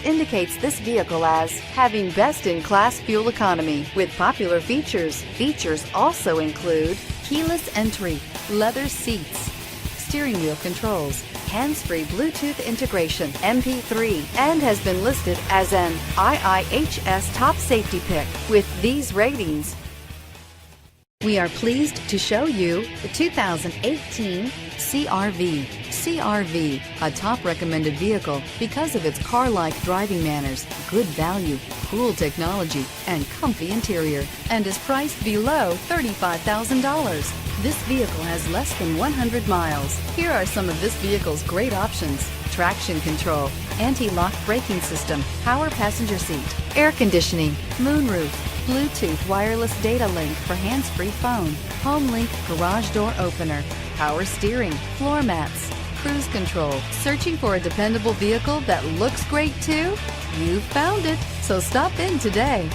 indicates this vehicle as having best-in-class fuel economy with popular features. Features also include keyless entry, leather seats, steering wheel controls, hands-free Bluetooth integration, MP3, and has been listed as an IIHS top safety pick. With these ratings, we are pleased to show you the 2018 CR-V. CR-V, a top recommended vehicle because of its car-like driving manners, good value, cool technology, and comfy interior, and is priced below $35,000. This vehicle has less than 100 miles. Here are some of this vehicle's great options: traction control, anti-lock braking system, power passenger seat, air conditioning, moonroof, Bluetooth wireless data link for hands-free phone, home link garage door opener, power steering, floor mats, cruise control. Searching for a dependable vehicle that looks great too? You found it, so stop in today.